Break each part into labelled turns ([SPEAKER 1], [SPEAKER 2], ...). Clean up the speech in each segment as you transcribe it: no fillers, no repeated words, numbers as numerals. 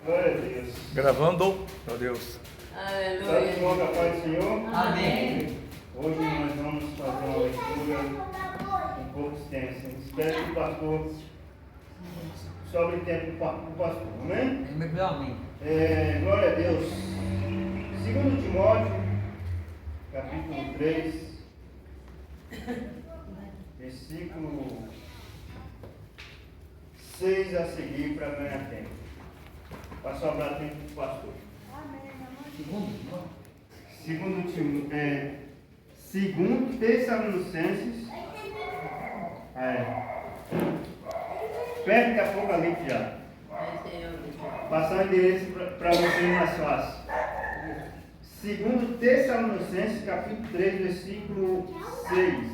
[SPEAKER 1] Glória a Deus.
[SPEAKER 2] Gravando, meu Deus.
[SPEAKER 1] Aleluia. Está bom, a paz do Senhor?
[SPEAKER 3] Amém.
[SPEAKER 1] Hoje nós vamos fazer uma leitura um pouco extensa. Espero que o pastor sobre tempo para o pastor. Amém?
[SPEAKER 3] Amém.
[SPEAKER 1] Glória a Deus. 2 Timóteo, capítulo 3, versículo 6 a seguir para ganhar tempo. Para sobrar tempo para o pastor. Segundo Tessalonicenses, perto de Apocalipse já. Passar o endereço para vocês mais fácil. Segundo Tessalonicenses, capítulo 3, versículo 6.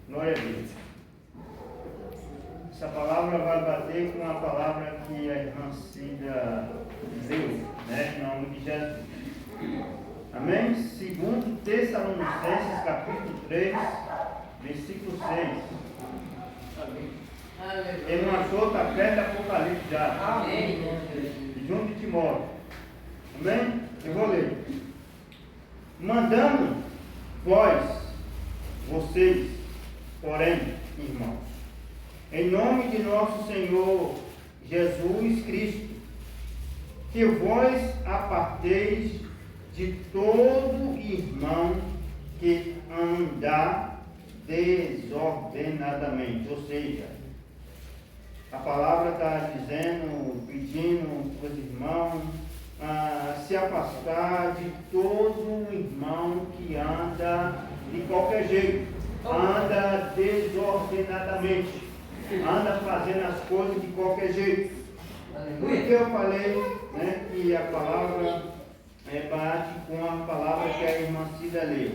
[SPEAKER 1] Glória a Deus. Essa palavra vai bater com a palavra que a irmã Cida deu, né? Em nome de Jesus. Amém? Segundo Tessalonicenses, capítulo 3, versículo 6. Ele não achou, está perto de Apocalipse já.
[SPEAKER 3] Amém.
[SPEAKER 1] Junto de Timóteo. Amém? Eu vou ler. Mandamos vocês, porém, irmãos, em nome de nosso Senhor Jesus Cristo, que vós aparteis de todo irmão que anda desordenadamente. Ou seja, a palavra está dizendo, pedindo para os irmãos se afastar de todo irmão que anda de qualquer jeito, anda desordenadamente, anda fazendo as coisas de qualquer jeito. Porque eu falei, né, que a palavra bate com a palavra que a irmã Cida leu.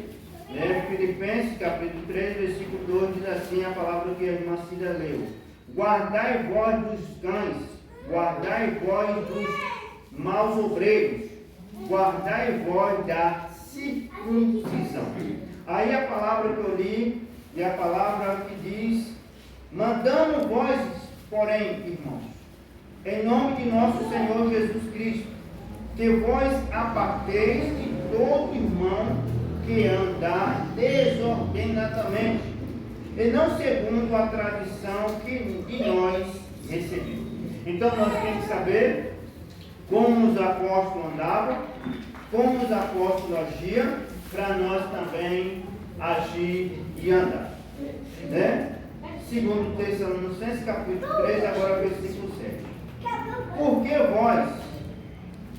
[SPEAKER 1] Né? Filipenses capítulo 3, versículo 2 diz assim a palavra que a irmã Cida leu: guardai vós dos cães, guardai vós dos maus obreiros, guardai vós da circuncisão. Aí a palavra que eu li é a palavra que diz: mandamos vós, porém, irmãos, em nome de nosso Senhor Jesus Cristo, que vós aparteis de todo irmão que andar desordenadamente, e não segundo a tradição que de nós recebemos. Então nós temos que saber como os apóstolos andavam, como os apóstolos agiam, para nós também agir e andar. Né? Segundo Tessalonicenses, capítulo 3, agora versículo 7. Porque vós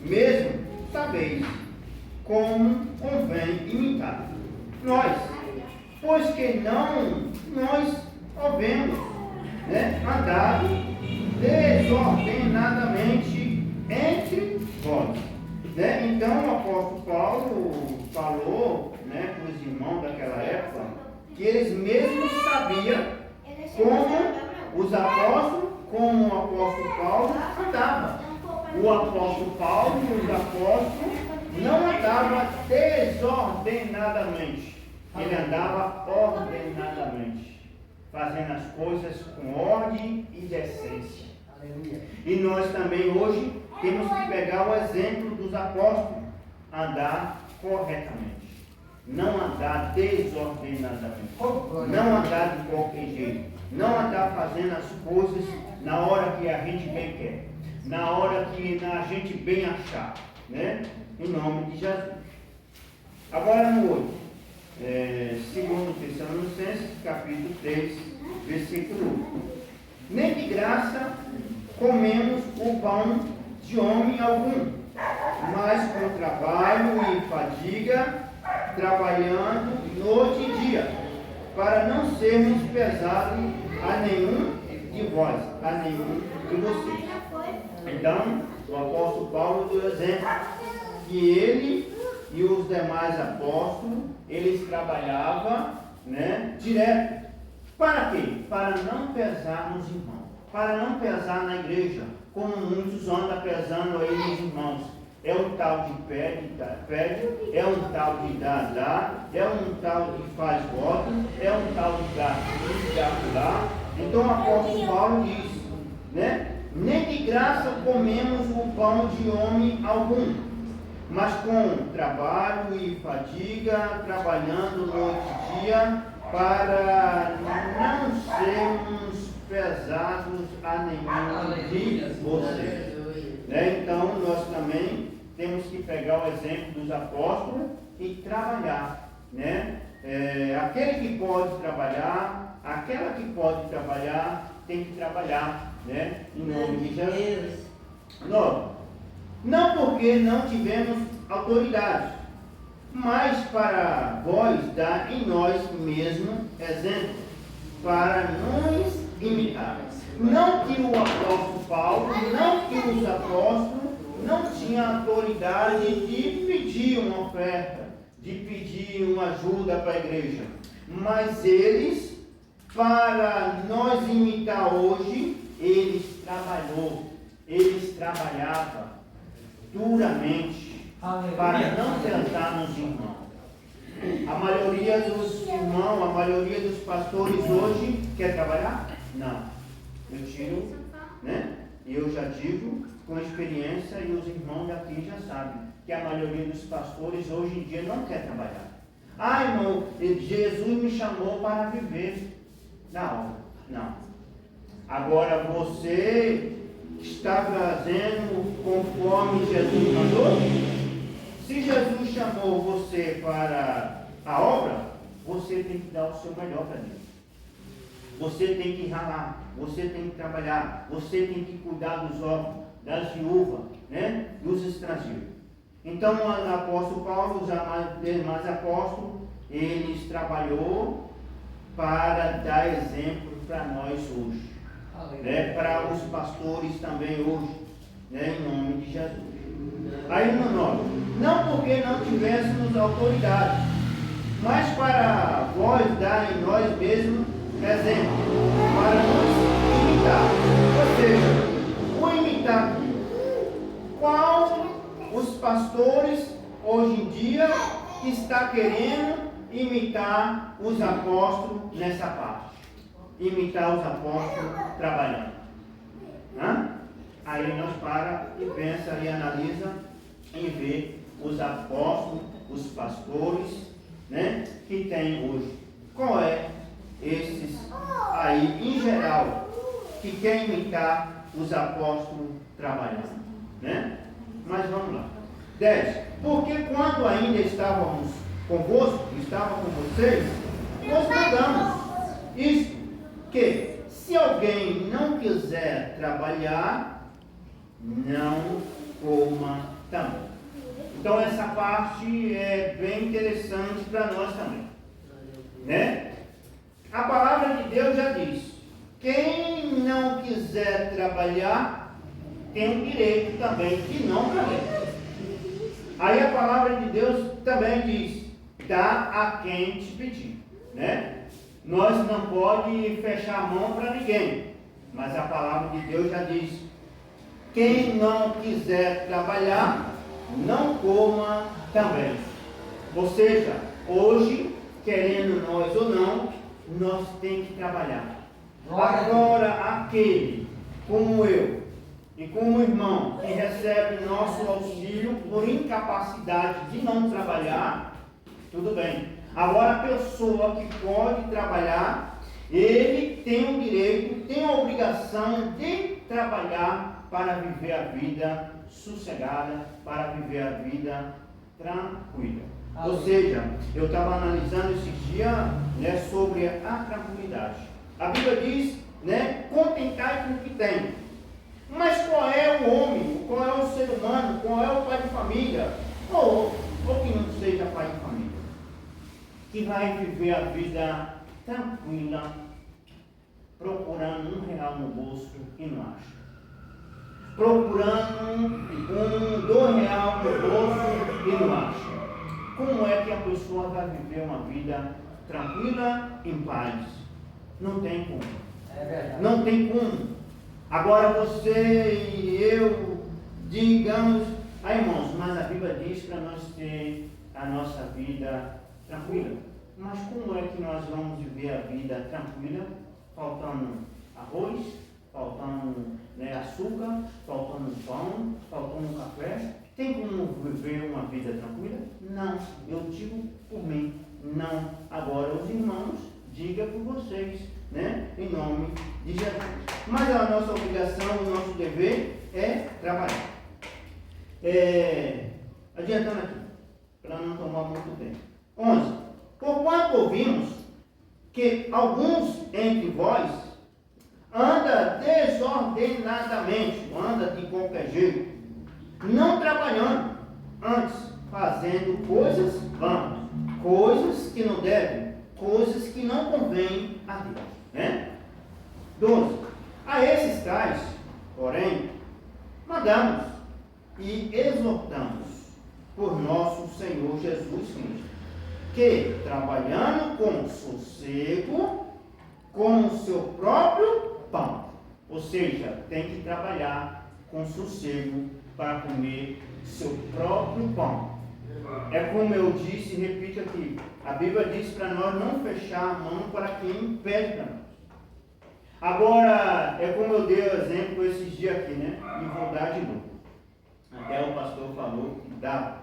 [SPEAKER 1] mesmo sabeis como convém imitar nós, pois que não nós ouvemos, né, andar desordenadamente entre vós. Né? Então o apóstolo Paulo falou, né, para os irmãos daquela época que eles mesmos sabiam como os apóstolos, como o apóstolo Paulo andava. O apóstolo Paulo e os apóstolos não andavam desordenadamente. Ele andava ordenadamente, fazendo as coisas com ordem e decência. Aleluia. E nós também hoje temos que pegar o exemplo dos apóstolos, andar corretamente. Não andar desordenadamente. Não andar de qualquer jeito. Não andar fazendo as coisas na hora que a gente bem quer, na hora que a gente bem achar, né? Em nome de Jesus. Agora no 8, segundo Tessalonicenses, capítulo 3, versículo 1. Nem de graça comemos o pão de homem algum, mas com trabalho e fadiga, trabalhando noite e dia, para não sermos pesados a nenhum de vós, a nenhum de vocês. Então, o apóstolo Paulo deu exemplo que ele e os demais apóstolos, eles trabalhavam, né, direto. Para quê? Para não pesar nos irmãos, para não pesar na igreja, como muitos andam pesando aí nos irmãos. É um tal de pede, é um tal de dá, é um tal de faz voto, é um tal de dá, de acular. Então o apóstolo Paulo diz, né, nem de graça comemos o pão de homem algum, mas com trabalho e fadiga, trabalhando noite e dia, para não sermos pesados a nenhum de vocês. Então, nós também temos que pegar o exemplo dos apóstolos e trabalhar. Aquele que pode trabalhar, aquela que pode trabalhar, tem que trabalhar, em nome de Jesus. Não porque não tivemos autoridade, mas para vós dar em nós mesmos exemplo, para nos imitar. Não que o apóstolo Paulo, não que os apóstolos não tinham autoridade de pedir uma oferta, de pedir uma ajuda para a igreja, mas eles, para nós imitar hoje, eles trabalhavam duramente para não tentar nos irmãos. A maioria dos irmãos, a maioria dos pastores hoje quer trabalhar? Não. Eu tiro, eu já digo com experiência e os irmãos daqui já sabem que a maioria dos pastores hoje em dia não quer trabalhar. Irmão, Jesus me chamou para viver na obra. Não. Agora você está fazendo conforme Jesus mandou? Se Jesus chamou você para a obra, você tem que dar o seu melhor para Deus. Você tem que ralar, você tem que trabalhar, você tem que cuidar dos órfãos, das viúvas, dos estrangeiros. Então, o apóstolo Paulo, os demais apóstolos, eles trabalhou para dar exemplo para nós hoje, para os pastores também hoje, em nome de Jesus. Aí no 9, não porque não tivéssemos autoridade, mas para vós dar em nós mesmos exemplo, para nos imitar. Ou seja, o imitar qual os pastores hoje em dia está querendo imitar os apóstolos nessa parte. Imitar os apóstolos trabalhando. Aí nós para e pensa e analisa e vê os apóstolos, os pastores, que tem hoje. Qual é esses aí, em geral, que quer imitar os apóstolos trabalhando, Mas vamos lá. 10. Porque quando ainda estávamos convosco, estava com vocês, nós mandamos isto, que se alguém não quiser trabalhar, não coma também. Então essa parte é bem interessante para nós também, A palavra de Deus já diz: quem não quiser trabalhar tem o direito também de não trabalhar. Aí a palavra de Deus também diz: dá a quem te pedir, Nós não pode fechar a mão para ninguém, mas a palavra de Deus já diz: quem não quiser trabalhar, não coma também. Ou seja, hoje, querendo nós ou não, nós temos que trabalhar. Agora, aquele, como eu e como o irmão, que recebe nosso auxílio por incapacidade de não trabalhar, tudo bem. Agora, a pessoa que pode trabalhar, ele tem o direito, tem a obrigação de trabalhar para viver a vida sossegada, para viver a vida tranquila. Ou seja, eu estava analisando esses dias, sobre a tranquilidade. A Bíblia diz, contentai com o que tem. Mas qual é o homem, qual é o ser humano, qual é o pai de família, ou que não seja pai de família, que vai viver a vida tranquila, procurando R$1 no bolso e não acha, procurando R$2 no bolso e não acha? Como é que a pessoa vai viver uma vida tranquila, em paz? Não tem como. Não tem como. Agora você e eu, digamos, irmãos, mas a Bíblia diz para nós ter a nossa vida tranquila. Mas como é que nós vamos viver a vida tranquila? Faltando arroz, faltando né, açúcar, faltando pão, faltando café. Tem como viver uma vida tranquila? Não. Eu digo por mim, não. Agora os irmãos, diga por vocês, né, em nome de Jesus. Mas a nossa obrigação, o nosso dever é trabalhar. Adiantando aqui, para não tomar muito tempo. 11. Porquanto ouvimos que alguns entre vós anda desordenadamente, anda de qualquer jeito, não trabalhando, antes fazendo coisas vãs, coisas que não devem, coisas que não convêm a Deus, né? 12. A esses tais, porém, mandamos e exortamos por nosso Senhor Jesus Cristo, que, trabalhando com sossego, com o seu próprio pão, ou seja, tem que trabalhar com sossego para comer seu próprio pão. É como eu disse e repito aqui, a Bíblia diz para nós não fechar a mão para quem pede para nós. Agora, é como eu dei o exemplo esses dias aqui, né? E vou dar de novo. Até o pastor falou que dá.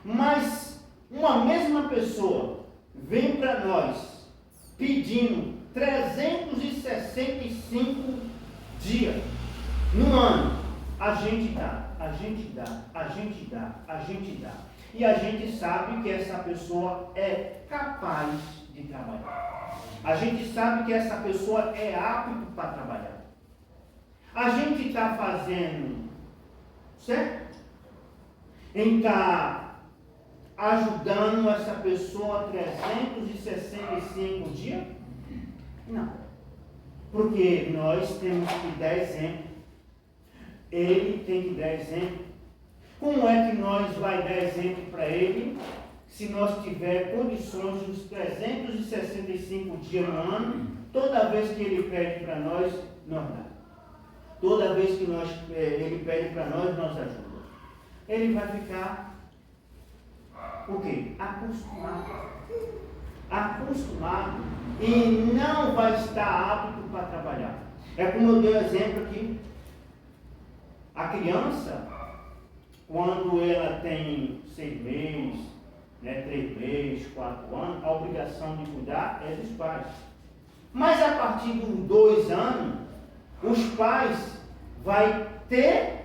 [SPEAKER 1] Mas uma mesma pessoa vem para nós pedindo 365 dias no ano. A gente dá, a gente dá, a gente dá, a gente dá. E a gente sabe que essa pessoa é capaz de trabalhar. A gente sabe que essa pessoa é apta para trabalhar. A gente está fazendo certo? Em estar ajudando essa pessoa 365 dias? Não. Porque nós temos que dar exemplo. Ele tem que dar exemplo. Como é que nós vai dar exemplo para ele se nós tiver condições dos 365 dias no ano, toda vez que ele pede para nós dá. Toda vez que ele pede para nós ajuda. Ele vai ficar o quê? Acostumado e não vai estar apto para trabalhar. É como eu dei o exemplo aqui. A criança, quando ela tem 6 meses, 3 meses, 4 anos, a obrigação de cuidar é dos pais. Mas a partir dos 2 anos, os pais vão ter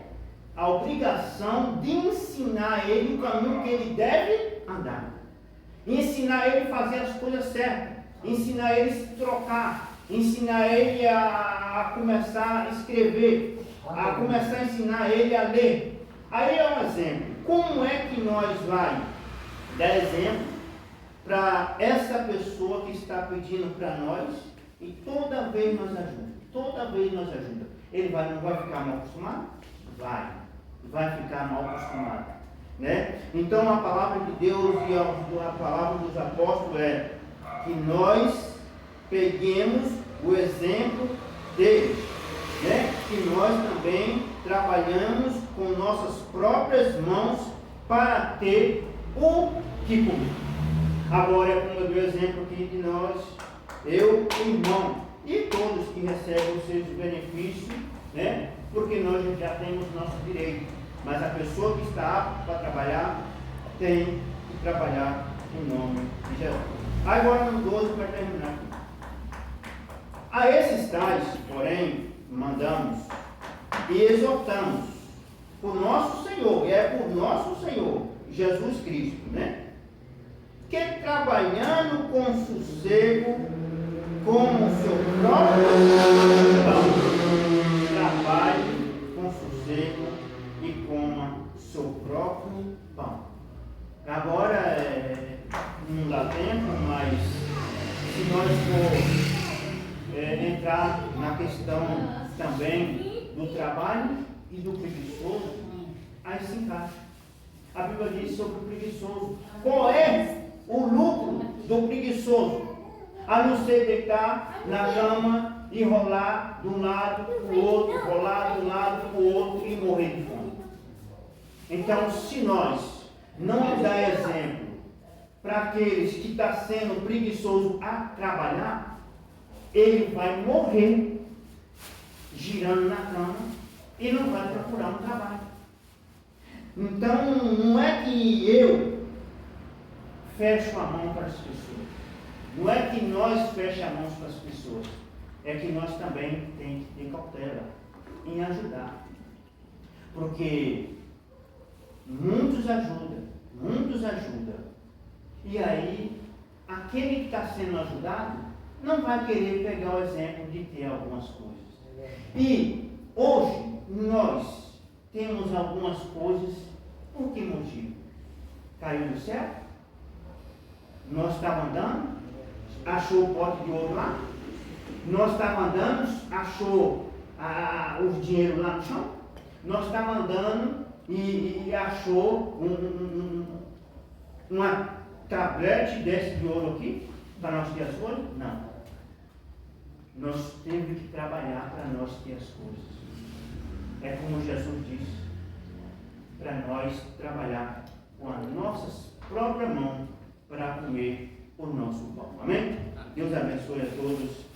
[SPEAKER 1] a obrigação de ensinar ele o caminho que ele deve andar. Ensinar ele a fazer as coisas certas. Ensinar ele a se trocar. Ensinar ele a começar a escrever. A começar a ensinar ele a ler. Aí é um exemplo. Como é que nós vai dar exemplo para essa pessoa que está pedindo para nós e toda vez nos ajuda? Toda vez nos ajuda. Ele não vai ficar mal acostumado? Vai ficar mal acostumado, né? Então a palavra de Deus e a palavra dos apóstolos é que nós peguemos o exemplo deles, né? Que nós também trabalhamos com nossas próprias mãos para ter o que comer. Agora é como eu dei o exemplo aqui de nós, eu, o irmão e todos que recebem os seus benefícios, né? Porque nós já temos nosso direito, mas a pessoa que está apta para trabalhar tem que trabalhar em nome de Jesus. Agora no 12 para terminar aqui. A esses tais, porém, mandamos e exortamos por nosso Senhor, e é por nosso Senhor Jesus Cristo, né? Que trabalhando com sossego, como o seu próprio pão, trabalhe com sossego e coma seu próprio pão. Agora, não dá tempo, mas se nós for entrar na questão também do trabalho e do preguiçoso, aí se encaixa. A Bíblia diz sobre o preguiçoso. Qual é o lucro do preguiçoso? A não ser deitar na cama e rolar de um lado para o outro, rolar de um lado para o outro e morrer de fome. Então, se nós não dar exemplo para aqueles que estão sendo preguiçosos a trabalhar, ele vai morrer girando na cama e não vai procurar um trabalho. Então, não é que eu fecho a mão para as pessoas. Não é que nós fechamos a mão para as pessoas. É que nós também temos que ter cautela em ajudar. Porque muitos ajudam. E aí, aquele que está sendo ajudado não vai querer pegar o exemplo de ter algumas coisas. E hoje nós temos algumas coisas, por que motivo? Caiu do céu? Nós estávamos andando, achou o pote de ouro lá? Nós estávamos andando, achou os dinheiros lá no chão? Nós estávamos andando e achou uma tablete desse de ouro aqui, para nós ter as coisas? Não. Nós temos que trabalhar para nós ter as coisas. É como Jesus disse, para nós trabalhar com as nossas próprias mãos para comer o nosso pão. Amém? Deus abençoe a todos.